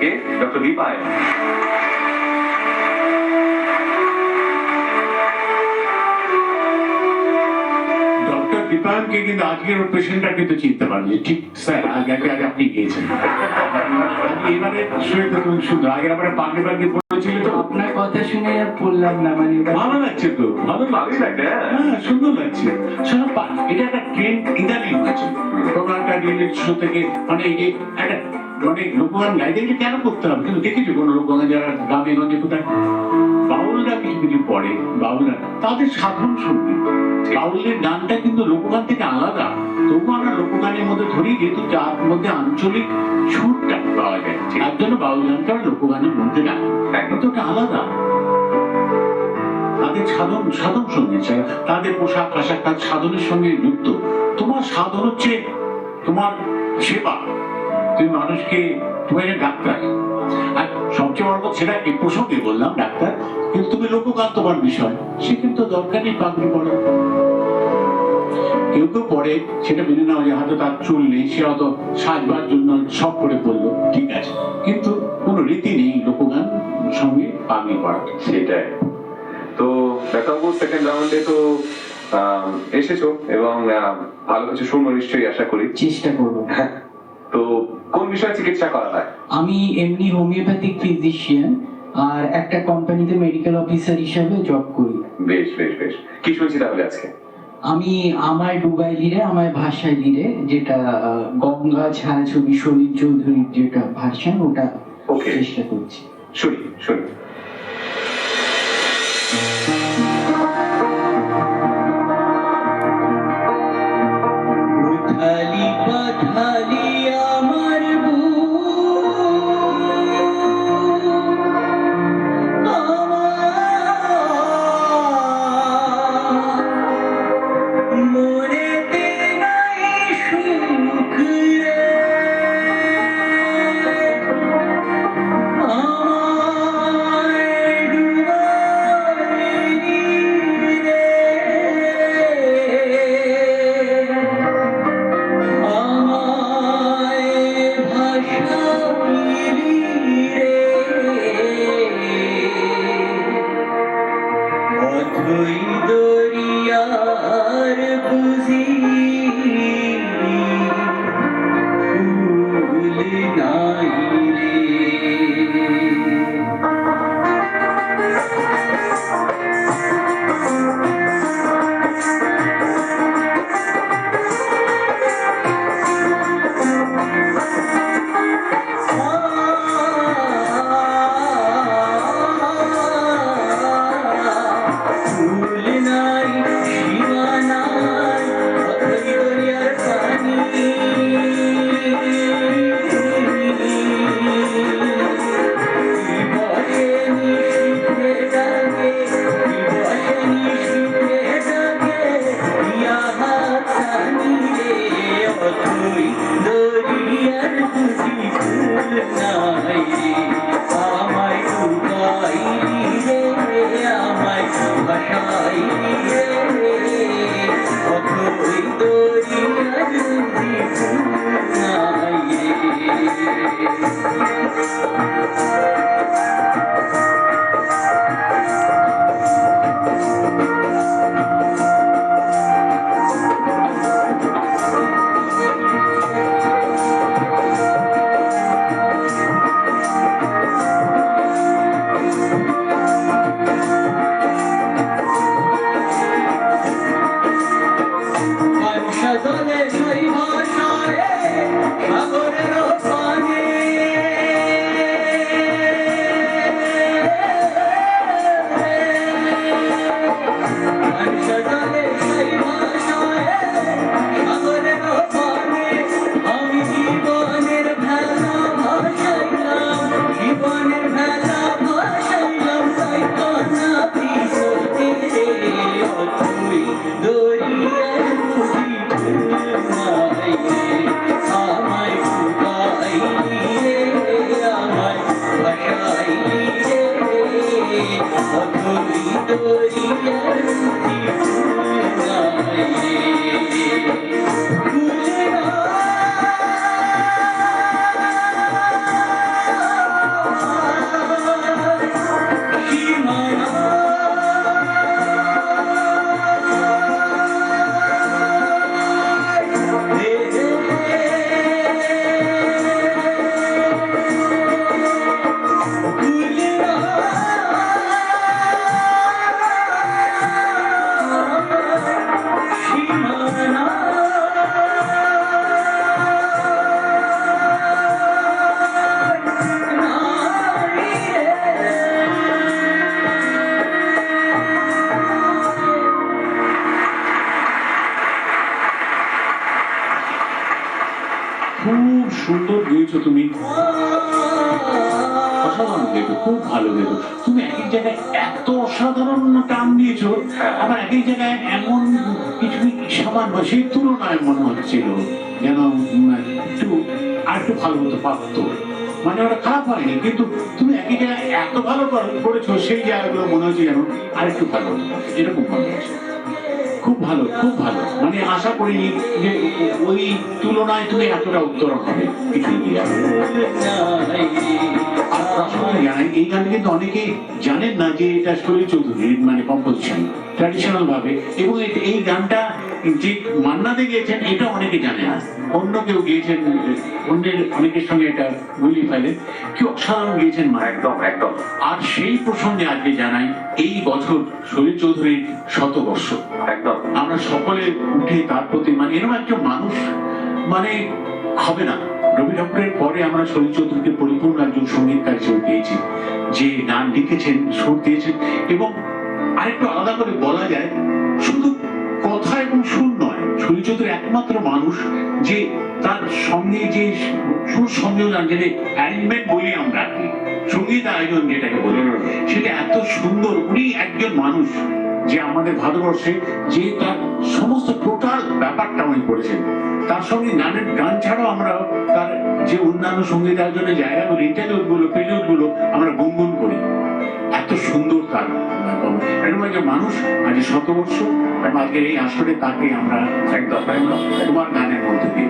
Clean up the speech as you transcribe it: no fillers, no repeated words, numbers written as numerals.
কে? Doctor Dipayan. Doctor দীপায়নকে কিন্তু আজকের ওর পেশেন্টটা কিন্তু চিনতে পারবে। ঠিক স্যার, আগে আপনি গিয়েছেন। এবারে শুয়ে তো তুমি শুধু আগের আবার পাগড়ি পাগড়ি পড়েছিলে তো। আপনার কথা শুনে আর পড়লাম না, মানে ভালো লাগছে তো, ভালোই লাগছে। হ্যাঁ সুন্দর লাগছে। শোনো, এটা একটা ট্রেন্ড ইদানিং হয়েছে। কোনো একটা রিয়েলিটি শো থেকে মানে এই যে একটা মানে লোকগান গাইতে গেলে কেন করতে হবে? কিন্তু দেখেছি কোনো লোকগান যারা গ্রামে গঞ্জে কোথায় বাউলরা কিছু কিছু পড়ে, বাউলরা তাদের সাধারণ সঙ্গীত। বাউলের গানটা কিন্তু লোকগান থেকে আলাদা। তবু আমরা লোকগানের মধ্যে ধরি, যেহেতু যার মধ্যে আঞ্চলিক সুরটা পাওয়া যায়, তার জন্য বাউল গানটা লোকগানের মধ্যে রাখে। কিন্তু ওটা আলাদা। তাদের সাধন সঙ্গীত, তাদের পোশাক আশাক তার সাধনের সঙ্গে যুক্ত। তোমার সাধন হচ্ছে তোমার সেবা। তুমি মানুষকে, তুমি একটা ডাক্তার, আর সবচেয়ে বড় কথা সেটা এই প্রসঙ্গে বললাম ডাক্তার, কিন্তু তুমি লোকগান তোমার বিষয়, সে কিন্তু দরকার নেই পাগড়ি পড়া। কেউ কেউ পড়ে, সেটা মেনে নেওয়া যায়, হয়তো তার চুল নেই, সে হয়তো সাজবার জন্য সব করে পড়লো, ঠিক আছে, কিন্তু কোনো রীতি নেই লোকগান সঙ্গে পাগড়ি পড়া। সেটাই তো। ডাক্তারবাবু, সেকেন্ড রাউন্ডে তো এসেছো এবং ভালো কিছু শুনবো নিশ্চয়ই, আশা করি। চেষ্টা করবো। তো কোন বিষয়ে চিকিৎসা করা হয়? আমি এমনি হোমিওপ্যাথিক ফিজিশিয়ান, আর একটা কোম্পানিতে মেডিকেল অফিসার হিসেবে জব করি। বেশ বেশ বেশ। কি শুনছি তাহলে আজকে? আমি আমায় ডুবাই লিরে আমায় ভাষায় লিরে, যেটা গঙ্গা ছায়াছবি সলিল চৌধুরীর যেটা ভার্সন, ওটা চেষ্টা করছি। শুনি শুনি। উথালি পাথালি আমার মনেতে নাই সুখ রে, আমায় ডুবাইলি রে, আমায় ভাসাইলি রে, অথই দরিয়ার বুঝি ফুল নাই রে। ফুল নাই, সীমা নাই, অথই দরিয়ার পানি, দিবসে নিশীথে ডাকে, দিবসে নিশীথে ডাকে, দিয়া হাত টানি রে, অথই দরিয়ার বুঝি ফুল নাই রে, আমায় ডুবাইলি রে, আমায় ভাসাইলি রে, অথই দরিয়ার বুঝি ফুল নাই রে। গেত, খুব ভালো গেত। তুমি এক এক জায়গায় এত অসাধারণ টান দিয়েছো, আবার এক এক জায়গায় এমন কিছু সামান্য সেই তুলনায় মনে হচ্ছিল যেন একটু আর একটু ভালো মতো পারতো। মানে ওটা খারাপ হয়নি, কিন্তু তুমি একই জায়গায় এত ভালো করেছো, সেই জায়গাগুলো মনে হচ্ছে যেন আর একটু ভালো হতো, এরকম মনে হচ্ছে। খুব ভালো, খুব ভালো। মানে আশা করিনি যে ওই তুলনায় তুমি এতটা উত্তরণ হবে কিছু দিয়ে। আর প্রশ্ন জানাই, এই গান কিন্তু অনেকেই জানেন না যে এটা সলিল চৌধুরীর মানে কম্পোজিশন ট্র্যাডিশনাল ভাবে, এবং এই গানটা যে মান্নাদে গিয়েছেন এটা অনেকে জানে না, অন্য কেউ গিয়েছেন, অন্যের অনেকের সঙ্গে এটা মিলিয়ে ফেলে, কি অসাধারণ গিয়েছেন মা। একদম একদম। আর সেই প্রসঙ্গে আজকে জানাই, এই বছর সলিল চৌধুরীর শতবর্ষ। একদম আমরা সকলে উঠে তার প্রতি, মানে এরকম একজন মানুষ মানে হবে না। রবি ঠাকুরের পরে আমরা সলিল চৌধুরীকে পরিপূর্ণ একজন সঙ্গীতকার হিসেবে পেয়েছি, যে গান লিখেছেন, সুর দিয়েছেন, এবং আরেকটু আলাদা করে বলা যায় শুধু কথা এবং সুর নয়, সলিল চৌধুরী একমাত্র মানুষ যে তার সঙ্গে যে সুর সংযোজন, যেটা অ্যারেঞ্জমেন্ট বলি আমরা আর কি, সঙ্গীত আয়োজন যেটাকে বলি, সেটা এত সুন্দর। উনি একজন মানুষ যে আমাদের ভারতবর্ষে যে তার সমস্ত টোটাল ব্যাপারটা উনি করেছেন। তার সঙ্গে গান ছাড়াও আমরা তার যে অন্যান্য সঙ্গীত আয়োজনের জায়গাগুলো, ইন্টারভিউ গুলো, প্রেলিউড গুলো আমরা গুনগুন করি, এত সুন্দর তার এরকম একজন মানুষ। আজ শতবর্ষ, এবং আজকের এই আসরে তাকে আমরা একদম একদম। তোমার গানের মধ্যে দিয়ে